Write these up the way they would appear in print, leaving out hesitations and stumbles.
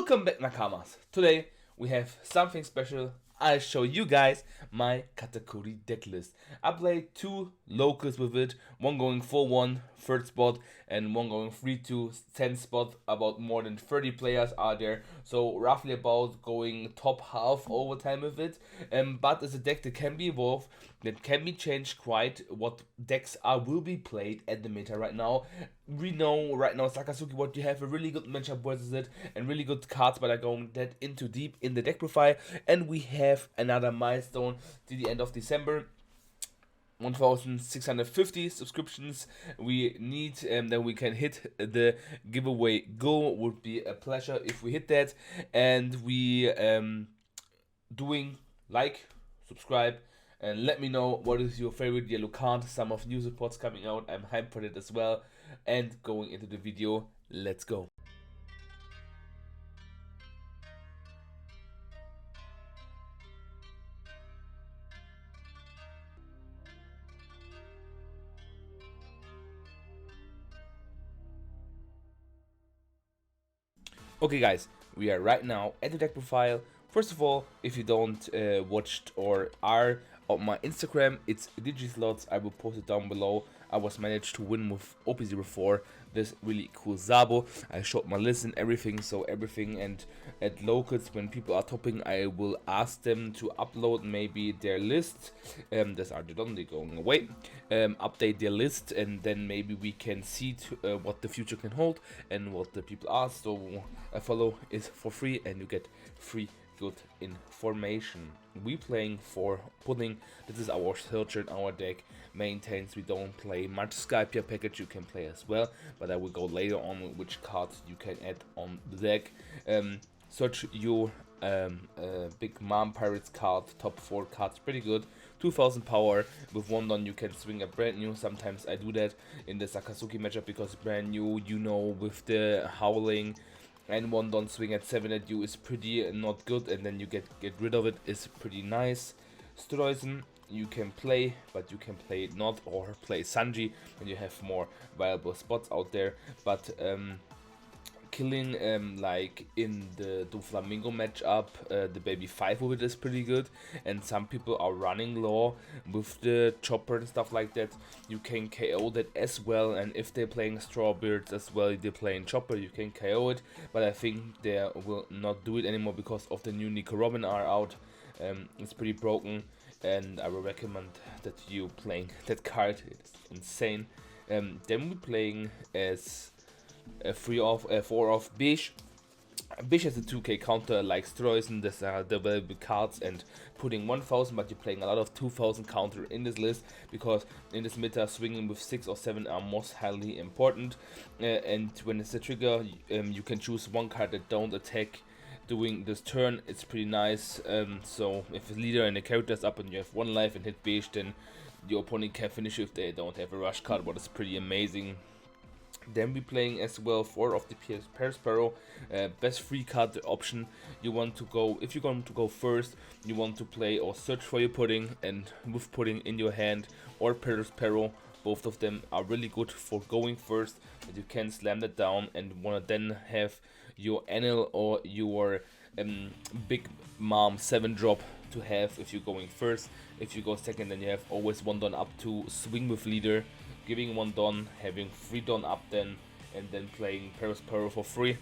Welcome back, Nakamas. Today we have something special. I'll show you guys my Katakuri deck list. I played two locals with it, one going 4-1 third spot and one going 3-2 10th spot. About more than 30 players are there, so roughly about going top half overtime with it. But it's a deck that can be evolved, that can be changed quite. What decks will be played at the meta right now. We know right now Sakasuki what you have a really good matchup versus it and really good cards, but are going that into deep in the deck profile. And we have another milestone to the end of December. 1650 subscriptions we need, then we can hit the giveaway goal. Would be a pleasure if we hit that. And we doing like, subscribe, and let me know what is your favorite yellow card. Some of new supports coming out, I'm hyped for it as well. And going into the video, let's go. Okay guys, we are right now at the deck profile. First of all, if you don't watched or are on my Instagram, it's digislots. I will post it down below. I was managed to win with OP04, this really cool Zabo. I showed my list and everything, so everything. And at locals, when people are topping, I will ask them to upload maybe their list. This are done, they're going away. Update their list, and then maybe we can see what the future can hold and what the people ask. So a follow is for free, and you get free good information. We playing for pudding. This is our searcher in our deck. Maintains we don't play much Skype package. You can play as well, but I will go later on which cards you can add on the deck. Search your big mom pirates card, top 4 cards, pretty good. 2000 power. With 1 don you can swing a brand new. Sometimes I do that in the Sakasuki matchup because brand new, you know, with the howling. And 1 don swing at 7 at you is pretty not good, and then you get rid of it is pretty nice. Streusen you can play, but you can play it not, or play Sanji when you have more viable spots out there. But killing like in the Doflamingo matchup, the baby 5 with it is pretty good, and some people are running low with the chopper and stuff like that. You can KO that as well, and if they're playing Strawbeards as well, they're playing chopper, you can KO it. But I think they will not do it anymore because of the new Nico Robin are out. It's pretty broken, and I will recommend that you playing that card. It's insane. Then we're playing as a 4 of Bish. Bish has a 2k counter like Streusen. These are the valuable cards, and putting 1000, but you're playing a lot of 2000 counter in this list because in this meta swinging with 6 or 7 are most highly important. And when it's a trigger, you can choose one card that don't attack doing this turn. It's pretty nice. So if a leader and a character is up and you have 1 life and hit Bish, then your opponent can finish if they don't have a rush card, but it's pretty amazing. Then we playing as well 4 of the Pair Sparrow, best free card option. You want to go, if you're going to go first, you want to play or search for your pudding, and with pudding in your hand or Pair Sparrow, both of them are really good for going first, and you can slam that down and want to then have your Enel or your big mom 7 drop to have if you're going first. If you go second, then you have always 1 don up to swing with leader, giving 1 don, having 3 don up then, and then playing Paris Power for free,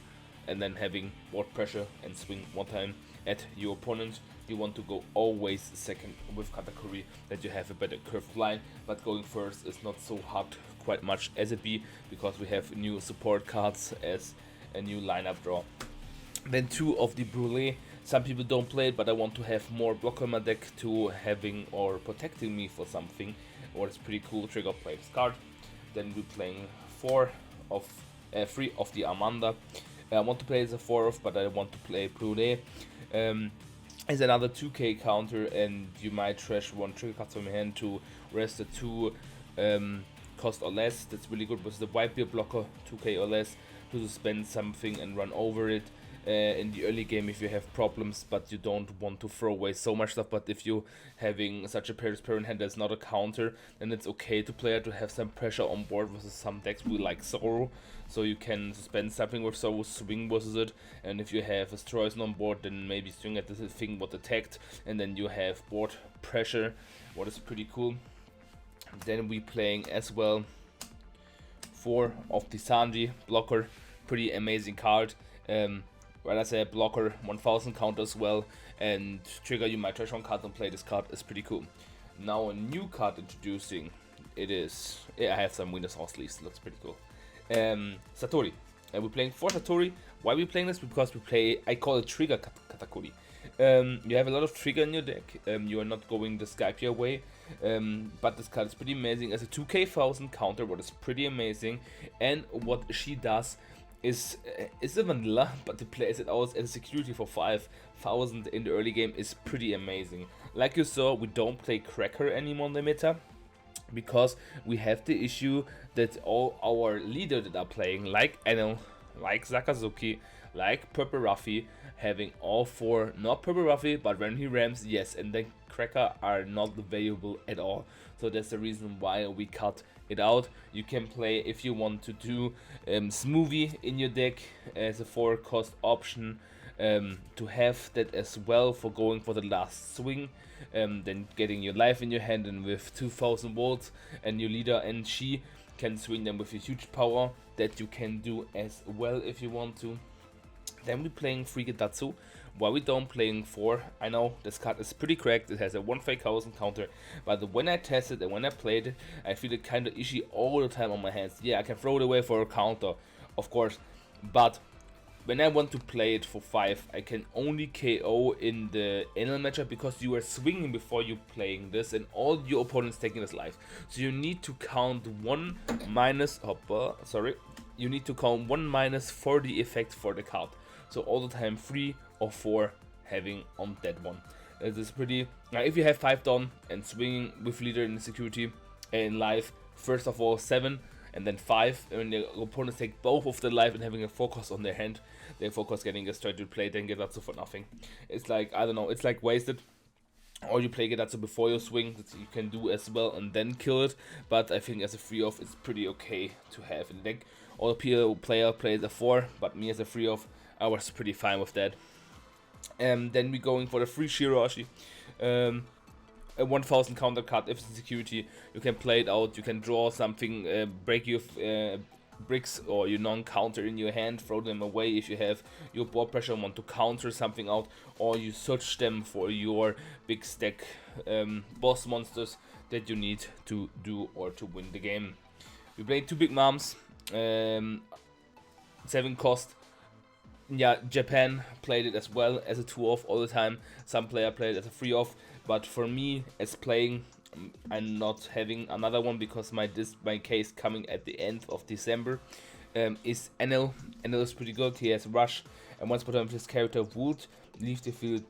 and then having ward pressure and swing 1 time at your opponent. You want to go always second with Katakuri, that you have a better curved line, but going first is not so hard quite much as it be, because we have new support cards as a new lineup draw. Then 2 of the Brûlé. Some people don't play it, but I want to have more blocker in my deck to having or protecting me for something, or it's pretty cool. Trigger play this card. Then we're playing 3 of the Amanda. I want to play as a 4 of, but I want to play Brûlé. As another 2k counter, and you might trash 1 trigger card from your hand to rest the 2 cost or less. That's really good with the Whitebeard blocker, 2k or less, to suspend something and run over it. in the early game if you have problems, but you don't want to throw away so much stuff. But if you having such a Paris in hand that's not a counter, then it's okay to play it, to have some pressure on board versus some decks we like Sorrow. So you can suspend something with Sorrow, swing versus it, and if you have a Stroison on board, then maybe swing at the thing what attacked, and then you have board pressure, what is pretty cool. Then we playing as well 4 of the Sanji blocker, pretty amazing card. When I say blocker, 1000 counter as well, and trigger you might trash one card and play this card is pretty cool. Now a new card introducing, it is, yeah, I have some Windows House sleeves, looks pretty cool. Satori, and we're playing 4 Satori. Why are we playing this? Because we play, I call it Trigger Katakuri. You have a lot of trigger in your deck, you are not going the Skype way, but this card is pretty amazing as a 2k 1000 counter, what is pretty amazing. And what she does is a vanilla, but to place it out as a security for 5000 in the early game is pretty amazing. Like you saw, we don't play Cracker anymore in the meta, because we have the issue that all our leaders that are playing, like Enel, like Sakazuki, like Purple Ruffy, having all 4, not Purple Ruffy, but when he rams, yes, and then Cracker are not available at all. So that's the reason why we cut it out. You can play, if you want to do Smoothie in your deck as a 4 cost option, to have that as well for going for the last swing, then getting your life in your hand, and with 2000 volts and your leader and she can swing them with a huge power that you can do as well if you want to. Then we're playing 3 Gedatsu. Why we don't playing 4? I know this card is pretty cracked, it has a 1000 counter, but when I tested and when I played it, I feel it kind of itchy all the time on my hands. Yeah, I can throw it away for a counter, of course, but when I want to play it for 5, I can only KO in the Enel matchup, because you are swinging before you playing this and all your opponents taking this life. So you need to count 1 minus, you need to count 1 minus for the effect for the card. So all the time 3 or 4 having on that one. This is pretty, now if you have 5 down and swinging with leader in security in life, first of all 7 and then 5, and when the opponents take both of the life and having a focus on their hand, they focus getting a straight to play, then Gedatsu for nothing. It's like, I don't know, it's like wasted. Or you play Gedatsu before you swing, that you can do as well and then kill it, but I think as a free off it's pretty okay to have in the deck. All player plays a 4, but me as a free off, I was pretty fine with that. And then we're going for the free Shirashi. A 1000 counter card, if it's security, you can play it out, you can draw something, break your bricks or your non-counter in your hand, throw them away if you have your board pressure and want to counter something out, or you search them for your big stack boss monsters that you need to do or to win the game. We played 2 big moms, 7 cost. Yeah, Japan played it as well as a 2-off all the time. Some player played it as a 3-off, but for me, as playing, I'm not having another one because my case coming at the end of December is Enel. Enel is pretty good. He has rush, and once per turn his character would leave the field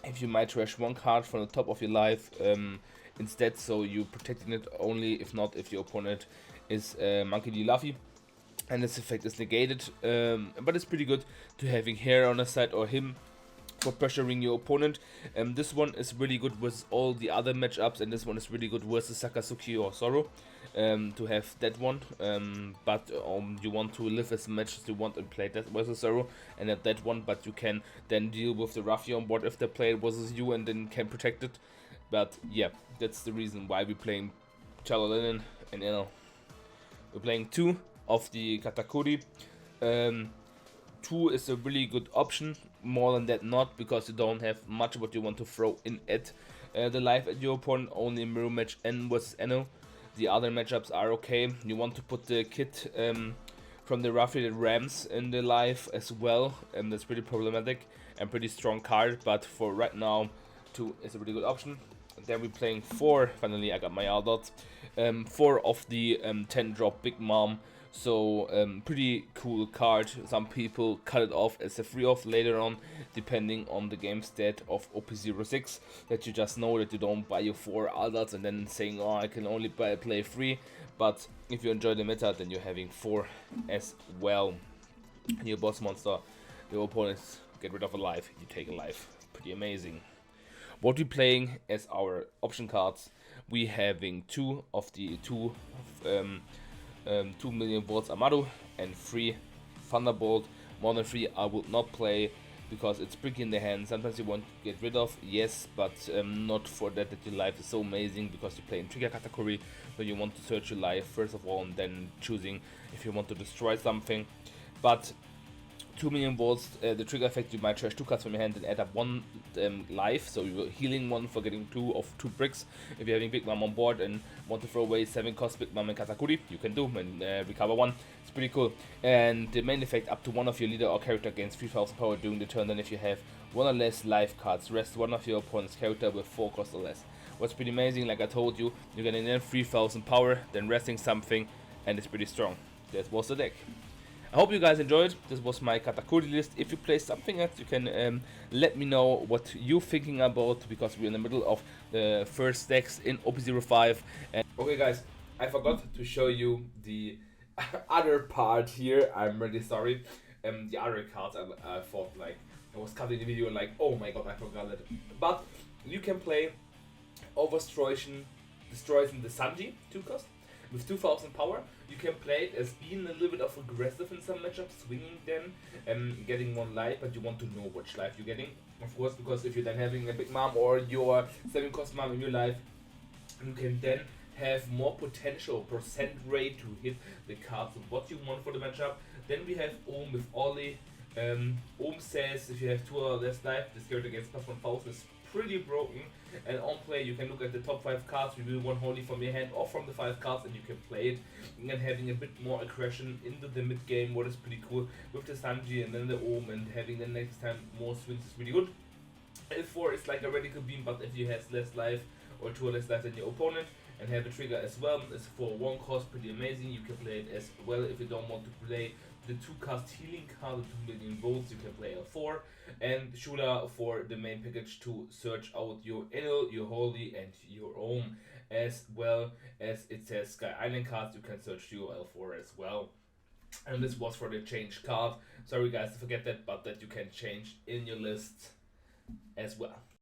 if you might trash 1 card from the top of your life instead, so you protecting it only if not if your opponent is Monkey D. Luffy. And this effect is negated, but it's pretty good to having hair on the side or him for pressuring your opponent. This one is really good with all the other matchups, and this one is really good versus Sakazuki or Sorrow, to have that one. But you want to live as much as you want and play that versus Sorrow and have that one, but you can then deal with the Ruffy on board if they play it versus you and then can protect it. But yeah, that's the reason why we're playing Chalolinen and Enel. We're playing 2 of the Katakuri. 2 is a really good option, more than that not, because you don't have much what you want to throw in at the life at your opponent, only mirror match N versus Enel. The other matchups are okay. You want to put the kit from the Ruffy that rams in the life as well, and that's pretty problematic and pretty strong card, but for right now 2 is a really good option. Then we're playing 4, finally I got my outdots, 4 of the 10 drop Big Mom. So pretty cool card. Some people cut it off as a free off later on, depending on the game stat of OP06, that you just know that you don't buy your 4 adults and then saying, oh, I can only play 3. But if you enjoy the meta, then you're having 4 as well. Your boss monster, your opponents get rid of a life, you take a life. Pretty amazing. What we playing as our option cards, we having two of the 2 million volts Amado and 3 Thunderbolt. More than 3 I will not play because it's bricky in the hand. Sometimes you want to get rid of, yes, but not for that your life is so amazing, because you play in trigger category when you want to search your life first of all and then choosing if you want to destroy something. But 2 million volts, the trigger effect, you might trash 2 cards from your hand and add up 1 life, so you're healing 1 for getting 2 of 2 bricks. If you're having Big Mom on board and want to throw away 7 cost Big Mom and Katakuri, you can do and recover 1. It's pretty cool. And the main effect, up to one of your leader or character gains 3000 power during the turn. Then if you have 1 or less life cards, rest one of your opponent's character with 4 cost or less. What's pretty amazing, like I told you, you're getting in 3000 power, then resting something, and it's pretty strong. That was the deck. I hope you guys enjoyed. This was my Katakuri list. If you play something else, you can let me know what you're thinking about, because we're in the middle of the first decks in OP05. And okay guys, I forgot to show you the other part here. I'm really sorry. The other cards, I thought like I was cutting the video like, oh my god, I forgot it. But you can play Overstroytion, Destroys in the Senki 2 cost. With 2000 power, you can play it as being a little bit of aggressive in some matchups, swinging them, getting 1 life, but you want to know which life you're getting, of course, because if you're then having a Big Mom or your 7 cost Mom in your life, you can then have more potential percent rate to hit the cards of what you want for the matchup. Then we have Ohm with Ollie. Ohm says if you have 2 or less life, this character gets plus 1000 is pretty broken. And on play, you can look at the top 5 cards, reveal 1 holy from your hand or from the 5 cards, and you can play it. And having a bit more aggression into the mid game, what is pretty cool with the Senki and then the Ohm, and having the next time more swings is really good. L4 is like a radical beam, but if you have less life or 2 or less life than your opponent, and have a trigger as well, it's for 1 cost, pretty amazing. You can play it as well if you don't want to play the 2 cast healing card with 2 million volts. You can play L4 and Shula for the main package to search out your Enel, your Holy, and your Ohm, as well as it says Sky Island cards. You can search your L4 as well. And this was for the change card. Sorry guys to forget that, but that you can change in your list as well.